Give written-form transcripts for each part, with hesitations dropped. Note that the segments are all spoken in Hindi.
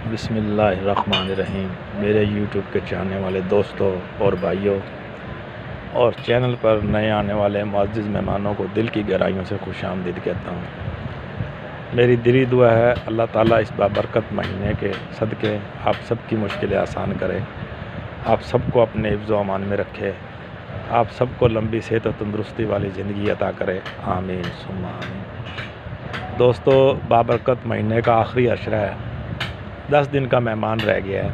बिस्मिल्लाहिर्रहमानिर्रहीम। मेरे यूट्यूब के चाहने वाले दोस्तों और भाइयों और चैनल पर नए आने वाले मुअज़्ज़िज़ मेहमानों को दिल की गहराइयों से खुशामदीद कहता हूँ। मेरी दिली दुआ है अल्लाह ताला इस बाबरकत महीने के सदक़े आप सब की मुश्किलें आसान करे, आप सबको अपने हिफ्ज़ व अमान में रखे, आप सबको लंबी सेहत और तंदुरुस्ती वाली ज़िंदगी अता करे। आमीन सुम्मा आमीन। दोस्तों, बाबरकत महीने का आखिरी अशरा है, 10 दिन का मेहमान रह गया है।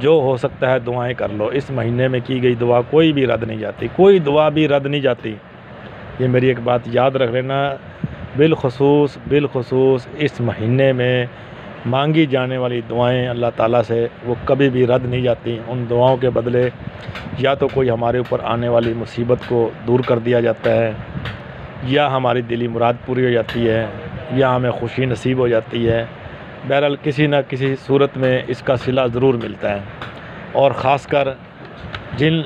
जो हो सकता है दुआएं कर लो। इस महीने में की गई दुआ कोई भी रद्द नहीं जाती, कोई दुआ भी रद्द नहीं जाती। ये मेरी एक बात याद रख लेना। बिलखुसूस इस महीने में मांगी जाने वाली दुआएं अल्लाह ताला से वो कभी भी रद्द नहीं जाती। उन दुआओं के बदले या तो कोई हमारे ऊपर आने वाली मुसीबत को दूर कर दिया जाता है, या हमारी दिली मुराद पूरी हो जाती है, या हमें खुशी नसीब हो जाती है। बहरहाल किसी न किसी सूरत में इसका सिला ज़रूर मिलता है। और ख़ासकर जिन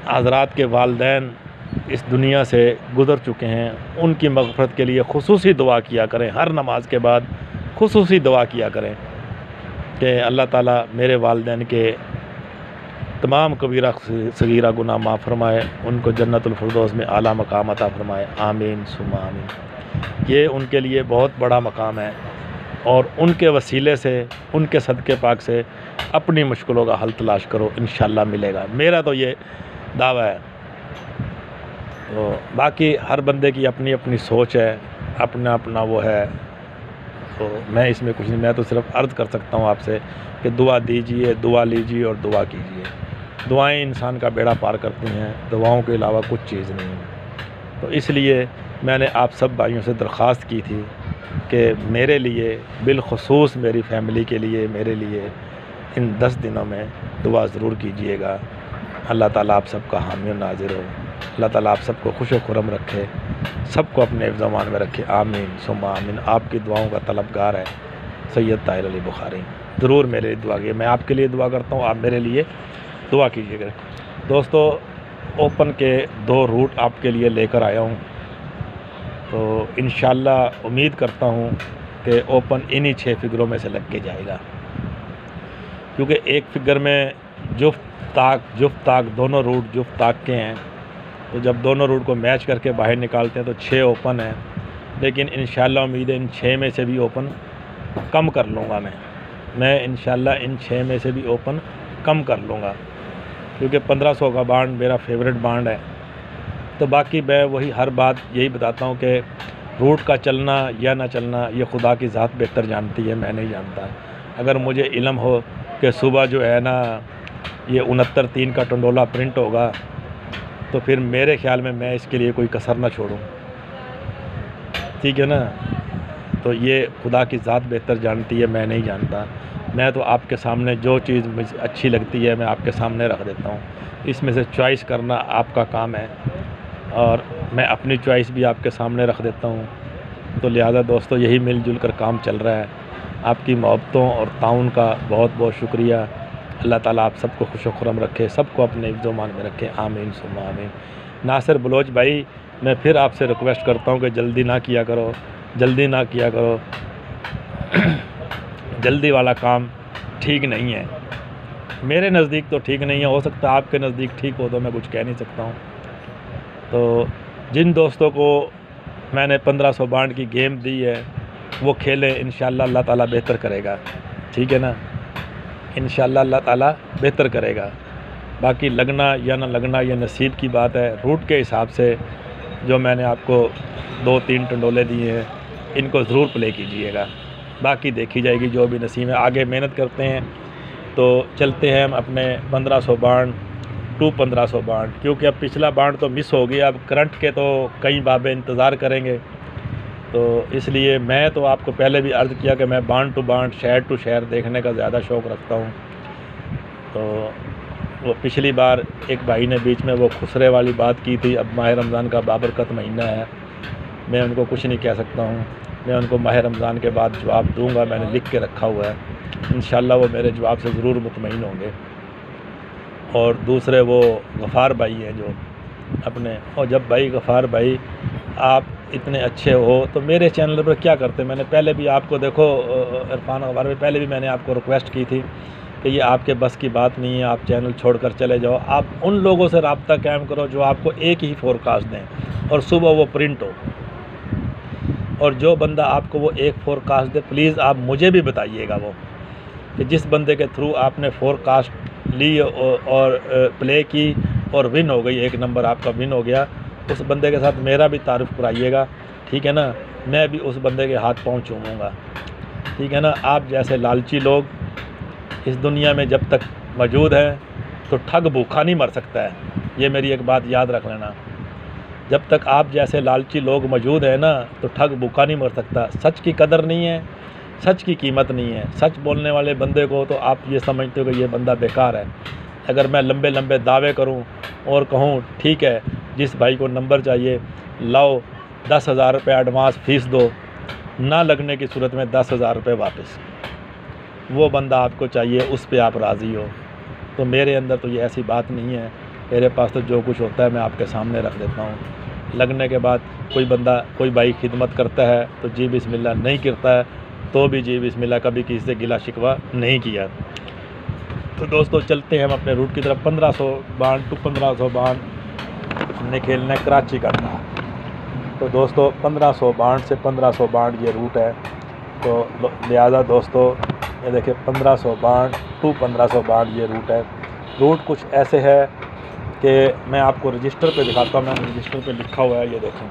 हज़रात के वालिदैन इस दुनिया से गुज़र चुके हैं, उनकी मग़फ़िरत के लिए खुसूसी दुआ किया करें। हर नमाज के बाद खुसूसी दुआ किया करें कि अल्लाह ताला मेरे वालिदैन के तमाम कबीरा सगीरा गुनाह माफ़ फरमाए, उनको जन्नतुल फ़िरदौस में आला मकाम अता फरमाए। आमीन सुम्मा आमीन। ये उनके लिए बहुत बड़ा मकाम है और उनके वसीले से, उनके सदक़े पाक से अपनी मुश्किलों का हल तलाश करो, इंशाअल्लाह मिलेगा। मेरा तो ये दावा है। तो बाकी हर बंदे की अपनी अपनी सोच है, अपना अपना वो है। तो मैं इसमें कुछ नहीं, मैं तो सिर्फ अर्ज़ कर सकता हूँ आपसे कि दुआ दीजिए, दुआ लीजिए और दुआ कीजिए। दुआएं इंसान का बेड़ा पार करती हैं, दुआओं के अलावा कुछ चीज़ नहीं है। तो इसलिए मैंने आप सब भाइयों से दरख्वास्त की थी कि मेरे लिए, बिलखुसूस मेरी फ़ैमिली के लिए, मेरे लिए इन 10 दिनों में दुआ ज़रूर कीजिएगा। अल्लाह ताला आप सबका हामी और नाज़िर हो। अल्लाह ताला आप सबको खुश व खुर्रम रखे, सबको अपने हिफ्ज़ व अमान में रखे। आमीन सुम्मा आमीन। आपकी दुआओं का तलबगार है सैयद ताहिर अली बुखारी। ज़रूर मेरे लिए दुआ कीजिए, मैं आपके लिए दुआ करता हूँ, आप मेरे लिए दुआ कीजिएगा। दोस्तों, ओपन के 2 रूट आपके लिए लेकर आया हूँ। तो इंशाअल्लाह उम्मीद करता हूँ कि ओपन इन्हीं 6 फिगरों में से लग के जाएगा, क्योंकि एक फिगर में जुफ्त ताक दोनों रूट जुफ्त ताक के हैं। तो जब दोनों रूट को मैच करके बाहर निकालते हैं तो 6 ओपन है। लेकिन इंशाअल्लाह उम्मीद है इन 6 में से भी ओपन कम कर लूँगा। मैं इंशाअल्लाह इन 6 में से भी ओपन कम कर लूँगा, क्योंकि 1500 का बांड मेरा फेवरेट बांड है। तो बाकी मैं वही हर बात यही बताता हूँ कि रूट का चलना या ना चलना ये खुदा की ज़ात बेहतर जानती है, मैं नहीं जानता। अगर मुझे इल्म हो कि सुबह जो है ना ये 69-3 का टंडोला प्रिंट होगा, तो फिर मेरे ख़्याल में मैं इसके लिए कोई कसर ना छोड़ूं, ठीक है ना। तो ये खुदा की ज़ात बेहतर जानती है, मैं नहीं जानता। मैं तो आपके सामने जो चीज़ मुझे अच्छी लगती है मैं आपके सामने रख देता हूँ। इसमें से चॉइस करना आपका काम है और मैं अपनी चॉइस भी आपके सामने रख देता हूँ। तो लिहाजा दोस्तों, यही मिलजुल कर काम चल रहा है। आपकी मोहब्बतों और ताउन का बहुत बहुत शुक्रिया। अल्लाह ताला आप सबको खुश व खुर्रम रखे, सबको अपने हिफ्ज़ व अमान में रखे। आमीन सुम्मा आमीन। नासिर बलोच भाई, मैं फिर आपसे रिक्वेस्ट करता हूँ कि जल्दी ना किया करो, जल्दी ना किया करो। जल्दी वाला काम ठीक नहीं है, मेरे नज़दीक तो ठीक नहीं है। हो सकता है आपके नज़दीक ठीक हो, तो मैं कुछ कह नहीं सकता हूँ। तो जिन दोस्तों को मैंने 1500 बांड की गेम दी है वो खेलें, इंशाअल्लाह अल्लाह ताला बेहतर करेगा, ठीक है ना। इंशाअल्लाह अल्लाह ताला बेहतर करेगा। बाकी लगना या ना लगना ये नसीब की बात है। रूट के हिसाब से जो मैंने आपको 2-3 टंडोले दिए हैं, इनको ज़रूर प्ले कीजिएगा। बाकी देखी जाएगी जो भी नसीब है। आगे मेहनत करते हैं तो चलते हैं हम अपने 1500 बांड टू 1500 बांड, क्योंकि अब पिछला बांड तो मिस हो गया। अब करंट के तो कई बाबे इंतज़ार करेंगे। तो इसलिए मैं तो आपको पहले भी अर्ज़ किया कि मैं बांड टू बांड, शहर टू शहर देखने का ज़्यादा शौक़ रखता हूँ। तो वो पिछली बार एक भाई ने बीच में वो खुसरे वाली बात की थी। अब माह रमज़ान का बाबरकत महीना है, मैं उनको कुछ नहीं कह सकता हूँ। मैं उनको माह रमज़ान के बाद जवाब दूँगा, मैंने लिख के रखा हुआ है। इंशाअल्लाह वो मेरे जवाब से ज़रूर मुतमईन होंगे। और दूसरे वो गफ़ार भाई हैं जो अपने, और जब भाई गफ़ार भाई आप इतने अच्छे हो तो मेरे चैनल पर क्या करते। मैंने पहले भी आपको देखो इरफान अखबार में पहले भी मैंने आपको रिक्वेस्ट की थी कि ये आपके बस की बात नहीं है, आप चैनल छोड़कर चले जाओ। आप उन लोगों से रब्ता कायम करो जो आपको एक ही फोरकास्ट दें और सुबह वो प्रिंट हो। और जो बंदा आपको वो एक फोरकास्ट दे, प्लीज़ आप मुझे भी बताइएगा वो कि जिस बंदे के थ्रू आपने फोरकास्ट ली और प्ले की और विन हो गई, 1 नंबर आपका विन हो गया, उस बंदे के साथ मेरा भी तारुफ कराइएगा, ठीक है ना। मैं भी उस बंदे के हाथ पाँव चूमूँगा, ठीक है ना। आप जैसे लालची लोग इस दुनिया में जब तक मौजूद हैं तो ठग भूखा नहीं मर सकता है, ये मेरी एक बात याद रख लेना। जब तक आप जैसे लालची लोग मौजूद हैं ना तो ठग भूखा नहीं मर सकता। सच की कदर नहीं है, सच की कीमत नहीं है। सच बोलने वाले बंदे को तो आप ये समझते हो कि ये बंदा बेकार है। अगर मैं लंबे लंबे दावे करूं और कहूं ठीक है जिस भाई को नंबर चाहिए लाओ 10,000 रुपये एडवांस फ़ीस दो, ना लगने की सूरत में 10,000 रुपये वापस, वो बंदा आपको चाहिए, उस पे आप राज़ी हो। तो मेरे अंदर तो ये ऐसी बात नहीं है। मेरे पास तो जो कुछ होता है मैं आपके सामने रख देता हूँ। लगने के बाद कोई बंदा कोई भाई खिदमत करता है तो जी बिस्मिल्लाह, नहीं करता है तो भी जी बिस्मिल्लाह, कभी किसी से गिला शिकवा नहीं किया। तो दोस्तों चलते हैं हम अपने रूट की तरफ। 1500 बांड टू 1500 बांड हमने खेलना है कराची का था। तो दोस्तों 1500 बांड से 1500 बांड ये रूट है। तो लिहाजा दोस्तों ये देखिए 1500 बांड टू 1500 बांड ये रूट है। रूट कुछ ऐसे है कि मैं आपको रजिस्टर पे दिखाता हूँ। मैंने रजिस्टर पे लिखा हुआ है, ये देखें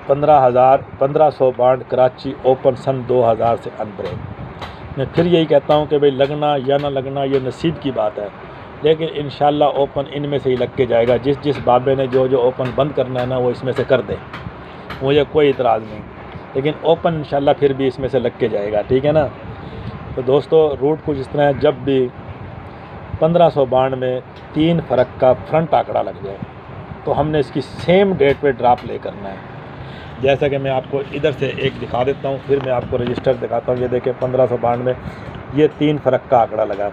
1500 बांड कराची ओपन सन 2000 से अनब्रेक। मैं फिर यही कहता हूँ कि भाई लगना या ना लगना ये नसीब की बात है, लेकिन इंशाल्लाह ओपन इनमें से ही लग के जाएगा। जिस बाबे ने जो ओपन बंद करना है ना वो इसमें से कर दे, मुझे कोई इतराज़ नहीं, लेकिन ओपन इंशाल्लाह फिर भी इसमें से लग के जाएगा, ठीक है ना। तो दोस्तों रूट कुछ इस तरह है, जब भी 1500 बांड में 3 फ़र्क का फ्रंट आंकड़ा लग जाए तो हमने इसकी सेम डेट पे ड्रॉप ले करना है। जैसा कि मैं आपको इधर से एक दिखा देता हूँ, फिर मैं आपको रजिस्टर दिखाता हूँ। ये देखें 1500 बांड में ये 3 फ़र्क का आंकड़ा लगा,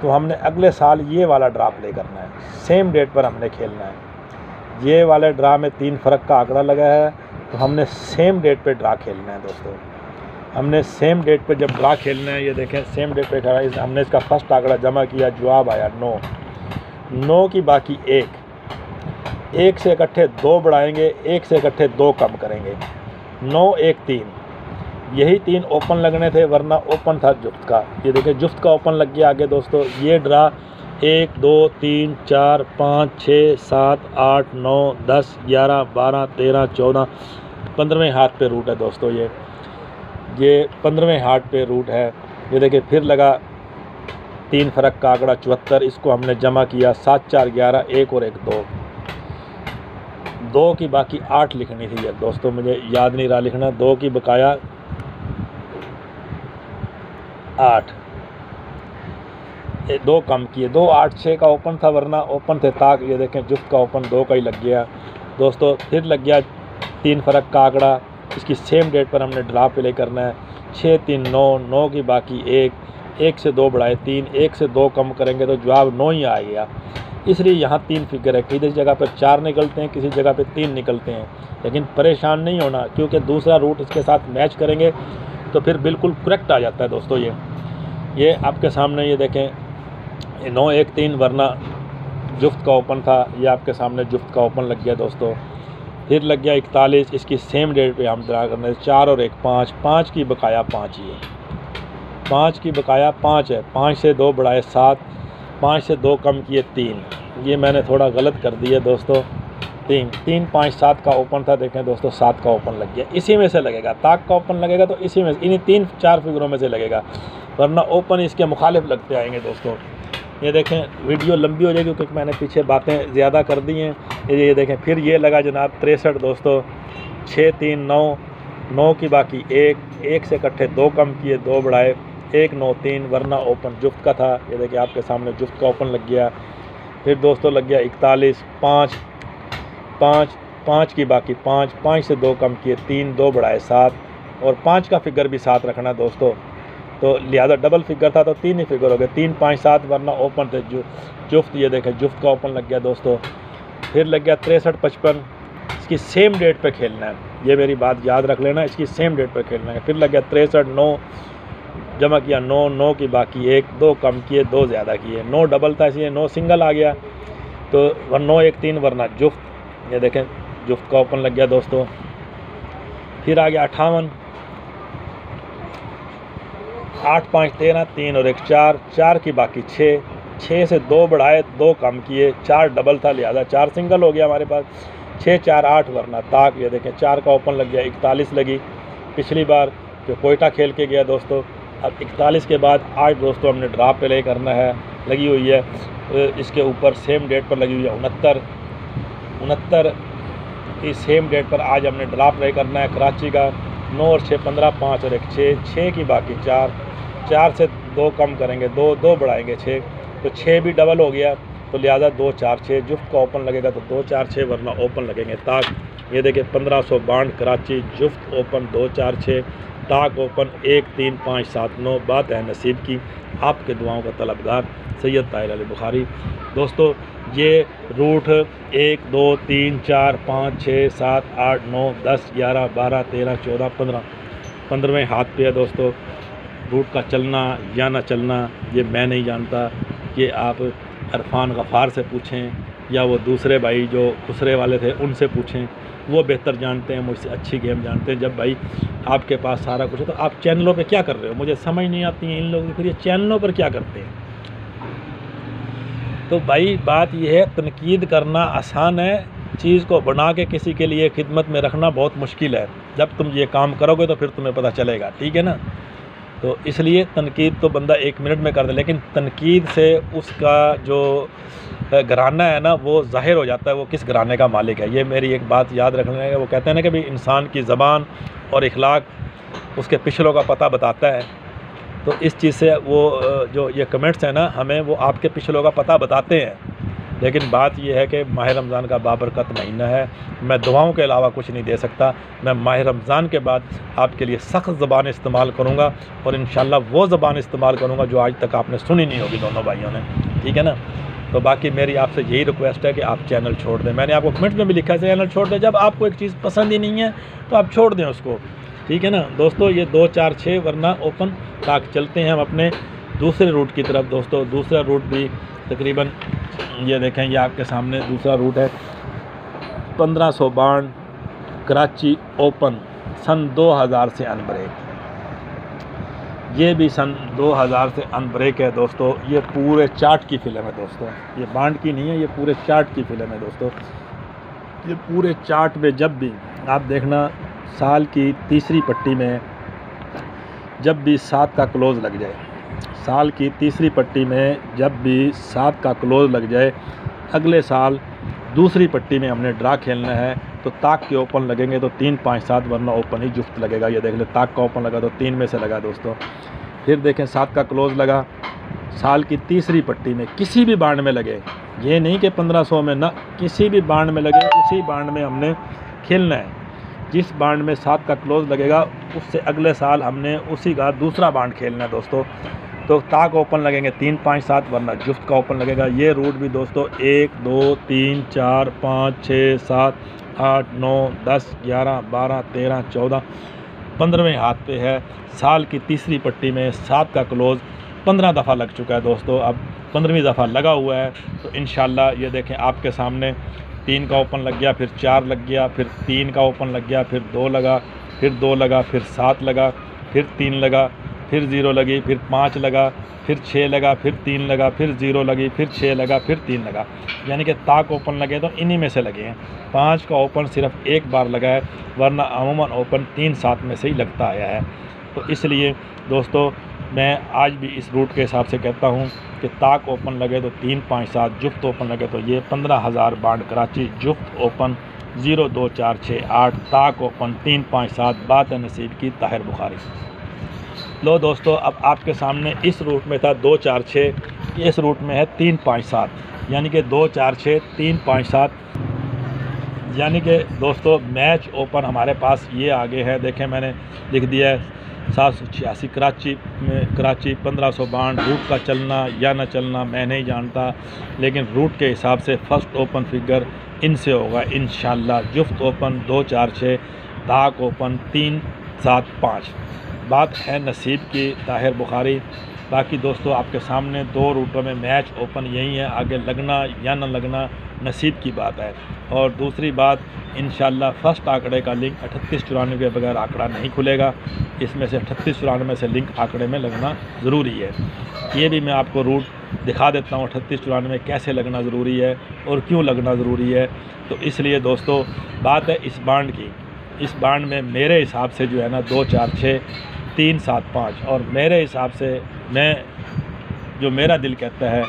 तो हमने अगले साल ये वाला ड्रॉप ले करना है, सेम डेट पर हमने खेलना है। ये वाले ड्रा में 3 फ़र्क का आंकड़ा लगा है तो हमने सेम डेट पे ड्रा खेलना है। दोस्तों हमने सेम डेट पे जब ड्रा खेलना है, ये देखें सेम डेट पे खड़ा, हमने इसका फर्स्ट आंकड़ा जमा किया, जवाब आया 9 की बाकी 1 से इकट्ठे 2 बढ़ाएंगे, 1 से इकट्ठे 2 कम करेंगे, 9 1 3, यही 3 ओपन लगने थे वरना ओपन था जुफ्त का। ये देखिए जुफ्त का ओपन लग गया आगे। दोस्तों ये ड्रा 1 2 3 4 5 6 7 8 9 10 11 12 13 14 15वें हाथ पे रूट है। दोस्तों ये 15वें हाथ पे रूट है। ये देखिए फिर लगा 3 फ़र्क का आंकड़ा 74, इसको हमने जमा किया 7 4 11 1 और 1 2 की बाकी 8 लिखनी थी यार दोस्तों, मुझे याद नहीं रहा लिखना। 2 की बकाया 8, 2 कम किए, 2 8 6 का ओपन था वरना ओपन थे ताक। ये देखें जुफ्त का ओपन 2 का ही लग गया। दोस्तों फिर लग गया 3 फ़र्क का आंकड़ा, इसकी सेम डेट पर हमने ड्रा प्ले करना है। 6 3 9 की बाकी 1 से 2 बढ़ाए 3, 1 से 2 कम करेंगे तो जवाब 9 ही आ गया। इसलिए यहाँ 3 फिगर है, किसी जगह पर 4 निकलते हैं, किसी जगह पे 3 निकलते हैं, लेकिन परेशान नहीं होना क्योंकि दूसरा रूट इसके साथ मैच करेंगे तो फिर बिल्कुल करेक्ट आ जाता है। दोस्तों ये आपके सामने ये देखें 9 1 3 वरना जुफ्त का ओपन था, ये आपके सामने जुफ्त का ओपन लग गया। दोस्तों फिर लग गया 41, इसकी सेम डेट पे हम ड्रा करने 4 और 1 5 की बकाया 5 ही है, 5 की बकाया 5 है। 5 से 2 बढ़ाए 7, 5 से 2 कम किए 3, ये मैंने थोड़ा गलत कर दिया दोस्तों। 3 5 7 का ओपन था, देखें दोस्तों 7 का ओपन लग गया। इसी में से लगेगा, ताक का ओपन लगेगा तो इसी में इन्हीं 3 4 फिगरों में से लगेगा, वरना ओपन इसके मुखालिफ लगते आएंगे। दोस्तों ये देखें वीडियो लंबी हो जाएगी क्योंकि मैंने पीछे बातें ज़्यादा कर दी हैं। ये देखें फिर ये लगा जनाब 63 दोस्तों। 6 3 9 की बाकी 1 से इकट्ठे 2 कम किए, 2 बढ़ाए 1 9 3 वरना ओपन जुफ्त का था। ये देखिए आपके सामने जुफ्त का ओपन लग गया। फिर दोस्तों लग गया 41 5 की बाकी 5 से 2 कम किए 3, 2 बढ़ाए 7 और 5 का फिगर भी 7 रखना दोस्तों, तो लिहाजा डबल फिगर था तो 3 ही फिगर हो गए। 3 5 7 वरना ओपन थे जुफ्त। ये देखें जुफ्त का ओपन लग गया दोस्तों। फिर लग गया 63 55 इसकी सेम डेट पे खेलना है, ये मेरी बात याद रख लेना, इसकी सेम डेट पे खेलना है। फिर लग गया 63, 9 जमा किया 9, 9 की बाकी 1, 2 कम किए 2 ज़्यादा किए, 9 डबल था इसलिए 9 सिंगल आ गया, तो 9 1 3 वरना जुफ्त। ये देखें जुफ्त का ओपन लग गया दोस्तों। फिर आ गया 58, 8 5 13, 3 और 1 4, 4 की बाकी 6, 6 से 2 बढ़ाए 2 कम किए, 4 डबल था लिहाजा 4 सिंगल हो गया हमारे पास, 6 4 8 वरना ताक। ये देखें 4 का ओपन लग गया, 41 लगी पिछली बार जो कोयटा खेल के गया दोस्तों। अब 41 के बाद 8 दोस्तों हमने ड्रा प्ले करना है, लगी हुई है इसके ऊपर सेम डेट पर लगी हुई है 69 की सेम डेट पर आज हमने ड्रा प्ले करना है कराची का। 9 और 6 15, 5 और 1 6, 6 की बाकी 4, 4 से 2 कम करेंगे 2, 2 बढ़ाएंगे 6, तो 6 भी डबल हो गया, तो लिहाजा 2 4 6 जुफ्त का ओपन लगेगा, तो 2 4 6 वरना ओपन लगेंगे ताक। ये देखिए 1562 कराची जुफ्त ओपन 2 4 6, ताक ओपन 1 3 5 7 9। बात है नसीब की, आपके दुआओं का तलबगार सैयद ताहिर अली बुखारी। दोस्तों ये रूट 1 2 3 4 5 6 7 8 9 10 11 12 13 14 15, 15वें हाथ पे है दोस्तों। रूट का चलना या ना चलना ये मैं नहीं जानता, ये आप इरफान गफ़ार से पूछें या वो दूसरे भाई जो खुसरे वाले थे उनसे पूछें, वो बेहतर जानते हैं, मुझसे अच्छी गेम जानते हैं। जब भाई आपके पास सारा कुछ है तो आप चैनलों पे क्या कर रहे हो, मुझे समझ नहीं आती है इन लोगों की, फिर ये चैनलों पर क्या करते हैं। तो भाई बात यह है, तनकीद करना आसान है, चीज़ को बना के किसी के लिए खिदमत में रखना बहुत मुश्किल है। जब तुम ये काम करोगे तो फिर तुम्हें पता चलेगा, ठीक है ना। तो इसलिए तनकीद तो बंदा 1 मिनट में कर दे, लेकिन तनकीद से उसका जो घराना है ना वो ज़ाहिर हो जाता है वो किस घराने का मालिक है। ये मेरी एक बात याद रखना है। वो कहते हैं ना कि भाई इंसान की ज़बान और इखलाक उसके पिछलों का पता बताता है। तो इस चीज़ से वो जो ये कमेंट्स हैं ना हमें वो आपके पिछलों का पता बताते हैं। लेकिन बात यह है कि माह रमज़ान का बाबरकत महीना है, मैं दुआओं के अलावा कुछ नहीं दे सकता। मैं माह रमज़ान के बाद आपके लिए सख्त ज़बान इस्तेमाल करूँगा और इंशाअल्लाह वो ज़बान इस्तेमाल करूँगा जो आज तक आपने सुनी नहीं होगी दोनों भाइयों ने, ठीक है ना। तो बाकी मेरी आपसे यही रिक्वेस्ट है कि आप चैनल छोड़ दें। मैंने आपको कमेंट में भी लिखा है चैनल छोड़ दें, जब आपको एक चीज़ पसंद ही नहीं है तो आप छोड़ दें उसको, ठीक है ना दोस्तों। ये 2 4 6 वरना ओपन ताक। चलते हैं हम अपने दूसरे रूट की तरफ दोस्तों। दूसरा रूट भी तकरीबन ये देखें, ये आपके सामने दूसरा रूट है 1562 कराची ओपन सन 2000 से अनब्रेक। ये भी सन 2000 से अनब्रेक है दोस्तों। ये पूरे चार्ट की फ़िल्म है दोस्तों, ये बांड की नहीं है, ये पूरे चार्ट की फ़िल्म है दोस्तों। ये पूरे चार्ट में जब भी आप देखना साल की तीसरी पट्टी में जब भी 7 का क्लोज़ लग जाए, साल की तीसरी पट्टी में जब भी 7 का क्लोज़ लग जाए, अगले साल दूसरी पट्टी में हमने ड्रा खेलना है। तो ताक के ओपन लगेंगे तो 3 5 7 वरना ओपन ही जुफ्त लगेगा। ये देख ले ताक का ओपन लगा तो 3 में से लगा दोस्तों। फिर देखें 7 का क्लोज़ लगा, साल की तीसरी पट्टी में किसी भी बांड में लगे, ये नहीं कि 1500 में ना, किसी भी बांड में लगे उसी बांड में हमने खेलना है। जिस बांड में 7 का क्लोज़ लगेगा उससे अगले साल हमने उसी का दूसरा बांड खेलना है दोस्तों। तो ताक ओपन लगेंगे 3 5 7 वरना जुफ्त का ओपन लगेगा। ये रूट भी दोस्तों 1 2 3 4 5 6 7 8 9 10 11 12 13 14 15वें हाथ पे है। साल की तीसरी पट्टी में 7 का क्लोज़ 15 दफ़ा लग चुका है दोस्तों, अब 15वीं दफ़ा लगा हुआ है। तो इंशाल्लाह ये देखें आपके सामने 3 का ओपन लग गया, फिर 4 लग गया, फिर 3 का ओपन लग गया, फिर 2 लगा, फिर 2 लगा, फिर 7 लगा, फिर 3 लगा, फिर 0 लगी, फिर 5 लगा, फिर 6 लगा, फिर 3 लगा, फिर 0 लगी, फिर 6 लगा, फिर 3 लगा। यानी कि ताक ओपन लगे तो इन्हीं में से लगे हैं। 5 का ओपन सिर्फ एक बार लगा है, वरना अमूमन ओपन 3 7 में से ही लगता आया है। तो इसलिए दोस्तों मैं आज भी इस रूट के हिसाब से कहता हूँ कि ताक ओपन लगे तो 3 5 7, जुफ्त ओपन लगे तो ये 15,000 बांड कराची, जुफ्त ओपन 0 2 4 6 8, ताक ओपन 3 5 7। बात है नसीब की, ताहिर बुखारी। लो दोस्तों अब आपके सामने इस रूट में था 2 4 6, इस रूट में है 3 5 7, यानी कि 2 4 6 3 5 7। यानी कि दोस्तों मैच ओपन हमारे पास ये आगे है, देखें मैंने लिख दिया है 786 कराची में, कराची 1562। रूट का चलना या ना चलना मैं नहीं जानता, लेकिन रूट के हिसाब से फ़र्स्ट ओपन फिगर इनसे होगा इंशाल्लाह। जुफ्त ओपन 2-4-6, धाक ओपन 3-7-5। बात है नसीब की, ताहिर बुखारी। बाकी दोस्तों आपके सामने 2 रूटों में मैच ओपन यही है, आगे लगना या न लगना नसीब की बात है। और दूसरी बात, इंशाल्लाह फर्स्ट आंकड़े का लिंक 3894 के बगैर आंकड़ा नहीं खुलेगा। इसमें से 3894 से लिंक आंकड़े में लगना ज़रूरी है। ये भी मैं आपको रूट दिखा देता हूँ 3894 कैसे लगना ज़रूरी है और क्यों लगना ज़रूरी है। तो इसलिए दोस्तों बात है इस बांड की। इस बांड में मेरे हिसाब से जो है ना 2-4-6, 3-7-5, और मेरे हिसाब से जो मेरा दिल कहता है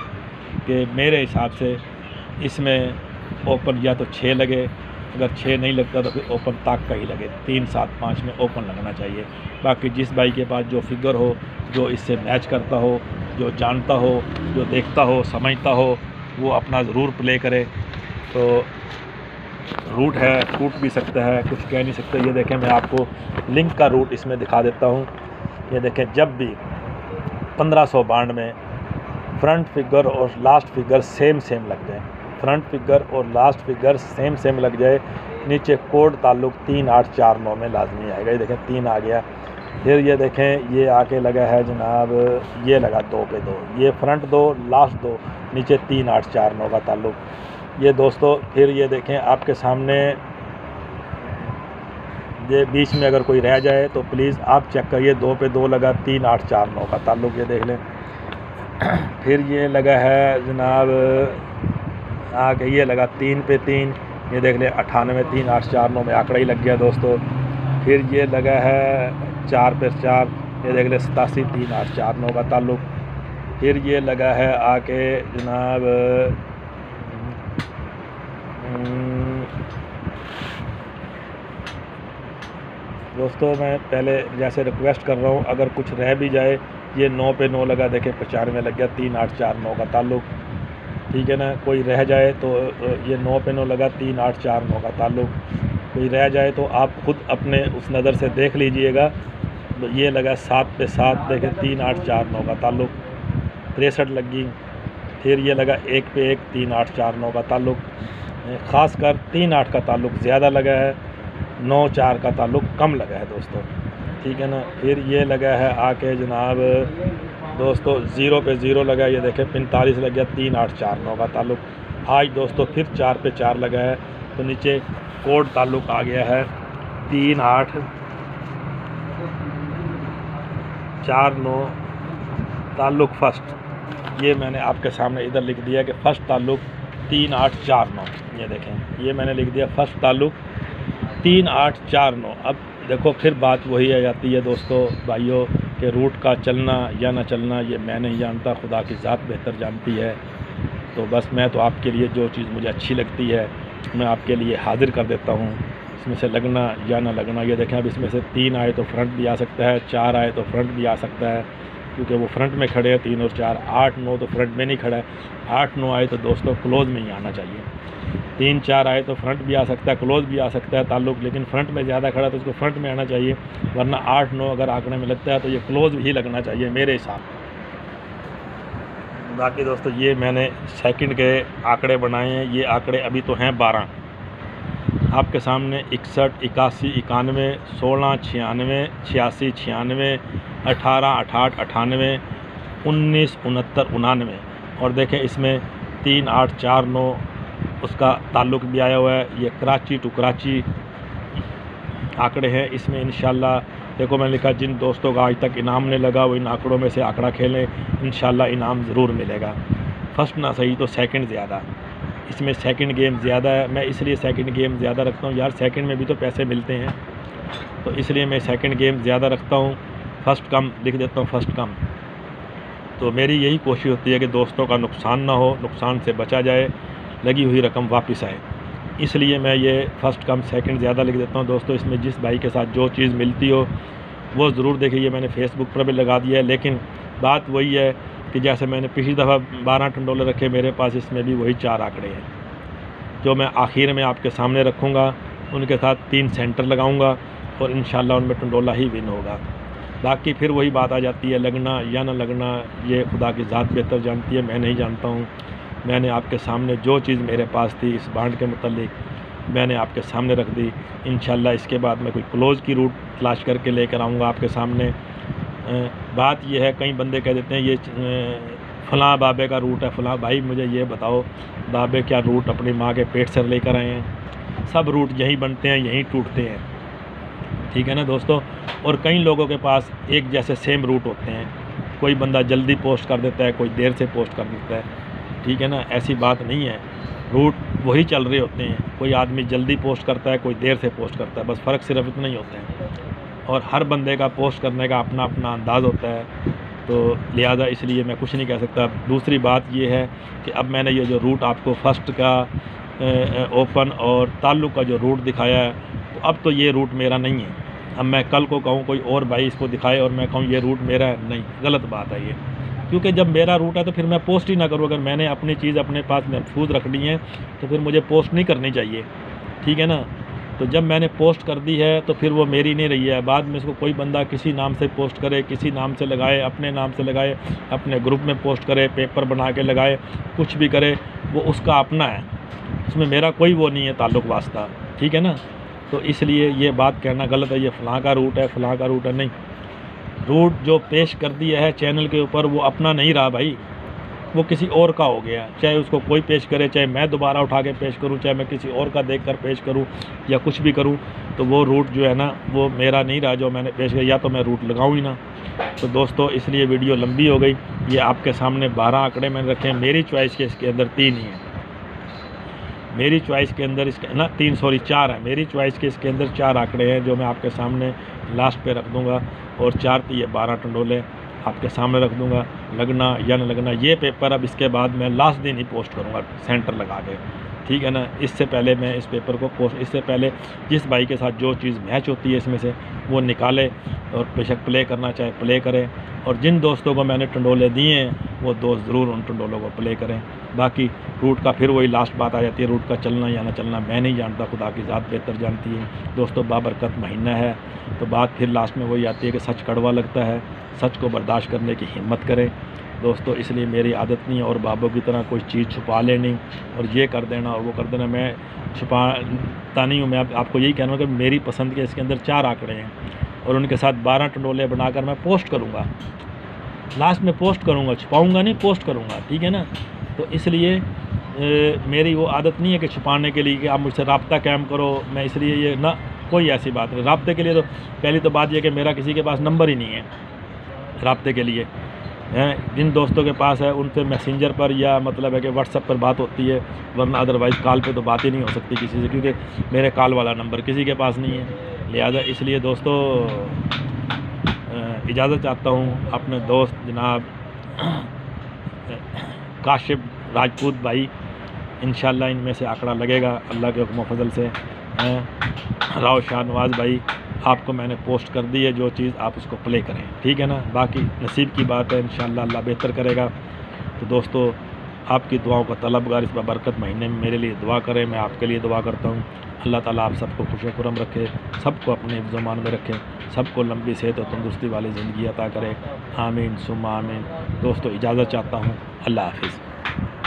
कि मेरे हिसाब से इसमें ओपन या तो 6 लगे, अगर 6 नहीं लगता तो फिर ओपन ताक का ही लगे। 3-7-5 में ओपन लगना चाहिए। बाकी जिस भाई के पास जो फिगर हो, जो इससे मैच करता हो, जो जानता हो, जो देखता हो, समझता हो, वो अपना ज़रूर प्ले करे। तो रूट है, टूट भी सकता है, कुछ कह नहीं सकते। ये देखें, मैं आपको लिंक का रूट इसमें दिखा देता हूँ। ये देखें, जब भी 1500 बांड में फ्रंट फिगर और लास्ट फिगर सेम लग जाए, फ्रंट फिगर और लास्ट फिगर सेम लग जाए, नीचे कोड ताल्लुक 3849 में लाजमी आएगा। ये देखें 3 आ गया। फिर ये देखें, ये आके लगा है जनाब, ये लगा 2 पे 2, ये फ्रंट 2 लास्ट 2, नीचे 3849 का ताल्लुक। ये दोस्तों फिर ये देखें आपके सामने, ये बीच में अगर कोई रह जाए तो प्लीज़ आप चेक करिए। 2 पे 2 लगा, 3849 का ताल्लुक, ये देख लें। फिर ये लगा है जनाब आगे, ये लगा 3 पे 3, ये देख लें 98, 3849 में आंकड़ा ही लग गया दोस्तों। फिर ये लगा है 4 पे 4, ये देख लें 87, 3849 का ताल्लुक। फिर ये लगा है आके जनाब दोस्तों, मैं पहले जैसे रिक्वेस्ट कर रहा हूँ, अगर कुछ रह भी जाए, ये 9 पे 9 लगा, देखें 95 लग गया, 3849 का ताल्लुक, ठीक है ना। कोई रह जाए तो ये 9 पे 9 लगा, 3849 का ताल्लुक। कोई रह जाए तो आप ख़ुद अपने उस नज़र से देख लीजिएगा। तो ये लगा 7 पे 7, देखें 3849 का ताल्लुक, 63 लगी। फिर ये लगा 1 पे 1, 3849 का ताल्लुक। ख़ासकर 38 का ताल्लुक ज़्यादा लगा है, 94 का ताल्लुक कम लगा है दोस्तों, ठीक है ना। फिर ये लगा है आके जनाब दोस्तों 0 पे 0 लगा, ये देखें 45 लग गया, 3849 का ताल्लुक। आज दोस्तों फिर 4 पे 4 लगा है, तो नीचे कोड ताल्लुक आ गया है 3849 ताल्लुक फर्स्ट। ये मैंने आपके सामने इधर लिख दिया कि फ़र्स्ट ताल्लुक 3849, ये देखें ये मैंने लिख दिया फ़र्स्ट ताल्लुक 3849। अब देखो फिर बात वही आ जाती है दोस्तों भाइयों कि रूट का चलना या ना चलना ये मैं नहीं जानता, खुदा की ज़ात बेहतर जानती है। तो बस मैं तो आपके लिए जो चीज़ मुझे अच्छी लगती है मैं आपके लिए हाज़िर कर देता हूँ। इसमें से लगना या ना लगना, ये देखें अब इसमें से 3 आए तो फ्रंट भी आ सकता है, 4 आए तो फ्रंट भी आ सकता है, क्योंकि वो फ्रंट में खड़े हैं 3 और 4। 8-9 तो फ्रंट में नहीं खड़ा है, 8-9 आए तो दोस्तों क्लोज़ में ही आना चाहिए। 3-4 आए तो फ्रंट भी आ सकता है, क्लोज़ भी आ सकता है ताल्लुक, लेकिन फ्रंट में ज़्यादा खड़ा तो उसको फ्रंट में आना चाहिए, वरना 8-9 अगर आंकड़े में लगता है तो ये क्लोज़ ही लगना चाहिए मेरे हिसाब। बाकी दोस्तों ये मैंने सेकंड के आंकड़े बनाए हैं, ये आंकड़े अभी तो हैं 12 आपके सामने। 61, 81, 91, 16, 96, 86, 96, 18, 68, 98, 19, 69, 99। और देखें इसमें 3849 उसका ताल्लुक़ भी आया हुआ है। ये कराची टू कराची आंकड़े हैं। इसमें इंशाल्लाह देखो मैंने लिखा जिन दोस्तों का आज तक इनाम नहीं लगा वो इन आंकड़ों में से आंकड़ा खेलें, इंशाल्लाह इनाम ज़रूर मिलेगा। फर्स्ट ना सही तो सेकंड ज़्यादा, इसमें सेकंड गेम ज़्यादा है। मैं इसलिए सेकंड गेम ज़्यादा रखता हूँ यार, सेकंड में भी तो पैसे मिलते हैं, तो इसलिए मैं सेकंड गेम ज़्यादा रखता हूँ। फर्स्ट कम लिख देता हूँ, फर्स्ट कम। तो मेरी यही कोशिश होती है कि दोस्तों का नुकसान ना हो, नुकसान से बचा जाए, लगी हुई रकम वापस आए, इसलिए मैं ये फ़र्स्ट कम सेकंड ज़्यादा लिख देता हूँ। दोस्तों इसमें जिस भाई के साथ जो चीज़ मिलती हो वो ज़रूर देखिए। ये मैंने फेसबुक पर भी लगा दिया है, लेकिन बात वही है कि जैसे मैंने पिछली दफ़ा 12 टंडोले रखे मेरे पास, इसमें भी वही 4 आंकड़े हैं जो मैं आखिर में आपके सामने रखूँगा। उनके साथ 3 सेंटर लगाऊँगा और इंशाल्लाह उनमें टंडोला ही विन होगा। बाकी फिर वही बात आ जाती है लगना या ना लगना, ये खुदा की ज़ात बेहतर जानती है, मैं नहीं जानता हूँ। मैंने आपके सामने जो चीज़ मेरे पास थी इस बांड के मुतालिक मैंने आपके सामने रख दी। इंशाल्लाह इसके बाद मैं कोई क्लोज़ की रूट तलाश करके लेकर आऊँगा आपके सामने। बात यह है, कई बंदे कह देते हैं ये फ़लाँ बाबे का रूट है, फ़लाँ। भाई मुझे ये बताओ, बाबे क्या रूट अपनी माँ के पेट से लेकर आए हैं? सब रूट यहीं बनते हैं, यहीं टूटते हैं, ठीक है ना दोस्तों। और कई लोगों के पास एक जैसे सेम रूट होते हैं, कोई बंदा जल्दी पोस्ट कर देता है, कोई देर से पोस्ट कर देता है, ठीक है ना। ऐसी बात नहीं है, रूट वही चल रहे होते हैं। कोई आदमी जल्दी पोस्ट करता है, कोई देर से पोस्ट करता है, बस फ़र्क सिर्फ इतना ही होता है। और हर बंदे का पोस्ट करने का अपना अपना अंदाज़ होता है, तो लिहाजा इसलिए मैं कुछ नहीं कह सकता। दूसरी बात ये है कि अब मैंने ये जो रूट आपको फर्स्ट का ओपन और ताल्लुक़ का जो रूट दिखाया है, तो अब तो ये रूट मेरा नहीं है। अब मैं कल को कहूँ कोई और भाई इसको दिखाए और मैं कहूँ ये रूट मेरा है, नहीं, गलत बात है ये। क्योंकि जब मेरा रूट है तो फिर मैं पोस्ट ही ना करूँ। अगर मैंने अपनी चीज़ अपने पास महफूज रखनी है तो फिर मुझे पोस्ट नहीं करनी चाहिए, ठीक है ना। तो जब मैंने पोस्ट कर दी है तो फिर वो मेरी नहीं रही है। बाद में इसको कोई बंदा किसी नाम से पोस्ट करे, किसी नाम से लगाए, अपने नाम से लगाए, अपने ग्रुप में पोस्ट करे, पेपर बना के लगाए, कुछ भी करे, वो उसका अपना है, उसमें मेरा कोई वो नहीं है ताल्लुक़ वास्ता, ठीक है ना। तो इसलिए ये बात कहना गलत है, ये फ़लाँ का रूट है, फ़लाँ का रूट है, नहीं। रूट जो पेश कर दिया है चैनल के ऊपर वो अपना नहीं रहा भाई, वो किसी और का हो गया। चाहे उसको कोई पेश करे, चाहे मैं दोबारा उठा के पेश करूं, चाहे मैं किसी और का देखकर पेश करूं या कुछ भी करूं, तो वो रूट जो है ना वो मेरा नहीं रहा जो मैंने पेश किया, या तो मैं रूट लगाऊं ही ना। तो दोस्तों इसलिए वीडियो लंबी हो गई। ये आपके सामने 12 आंकड़े मैंने रखे हैं, मेरी चॉइस के इसके अंदर 3 ही हैं। मेरी चॉइस के अंदर इसके ना 4 है। मेरी चॉइस के इसके अंदर 4 आंकड़े हैं जो मैं आपके सामने लास्ट पे रख दूंगा, और 4 ये 12 टंडोले आपके सामने रख दूंगा। लगना या न लगना ये पेपर अब इसके बाद मैं लास्ट दिन ही पोस्ट करूंगा सेंटर लगा के, ठीक है ना। इससे पहले मैं इस पेपर को इससे पहले जिस भाई के साथ जो चीज़ मैच होती है इसमें से वो निकाले और बेशक प्ले करना चाहे प्ले करें, और जिन दोस्तों को मैंने टंडोले दिए हैं वो दोस्त ज़रूर उन टंडोलों को प्ले करें। बाकी रूट का फिर वही लास्ट बात आ जाती है, रूट का चलना या ना चलना मैं नहीं जानता, खुदा की ज़ात बेहतर जानती है दोस्तों। बाबरकत महीना है तो बात फिर लास्ट में वही आती है कि सच कड़वा लगता है, सच को बर्दाश्त करने की हिम्मत करें दोस्तों। इसलिए मेरी आदत नहीं है और बाबों की तरह कोई चीज़ छुपा लेनी और ये कर देना और वो कर देना, मैं छुपाता नहीं हूँ। मैं आपको यही कहना हूँ कि मेरी पसंद के इसके अंदर 4 आंकड़े हैं और उनके साथ 12 टंडोले बनाकर मैं पोस्ट करूँगा, लास्ट में पोस्ट करूँगा, छुपाऊँगा नहीं, पोस्ट करूँगा, ठीक है ना। तो इसलिए मेरी वो आदत नहीं है कि छुपाने के लिए कि आप मुझसे रब्ता कायम करो, मैं इसलिए ये ना, कोई ऐसी बात नहीं। रब्ते के लिए तो पहली तो बात यह कि मेरा किसी के पास नंबर ही नहीं है रब्ते के लिए हैं। जिन दोस्तों के पास है उनसे मैसेंजर पर या मतलब है कि व्हाट्सएप पर बात होती है, वरना अदरवाइज़ कॉल पे तो बात ही नहीं हो सकती किसी से, क्योंकि मेरे कॉल वाला नंबर किसी के पास नहीं है। लिहाजा इसलिए दोस्तों इजाज़त चाहता हूँ अपने दोस्त जनाब काशिफ राजपूत भाई, इंशाल्लाह इनमें से आंकड़ा लगेगा अल्लाह के हुक्म फजल से। राव शाहनवाज़ भाई आपको मैंने पोस्ट कर दी है, जो चीज़ आप उसको प्ले करें, ठीक है ना। बाकी नसीब की बात है, इंशाल्लाह अल्लाह बेहतर करेगा। तो दोस्तों आपकी दुआओं का तलबगार इस बरकत महीने में मेरे लिए दुआ करें, मैं आपके लिए दुआ करता हूँ। अल्लाह ताला आप सबको खुश खुरम रखे, सबको अपने हिफ्ज़-ओ-मान में रखे, सबको लंबी सेहत और तंदुरुस्ती वाली ज़िंदगी अता करे, आमीन सुम्मा आमीन। दोस्तों इजाज़त चाहता हूँ, अल्लाह हाफ़िज़।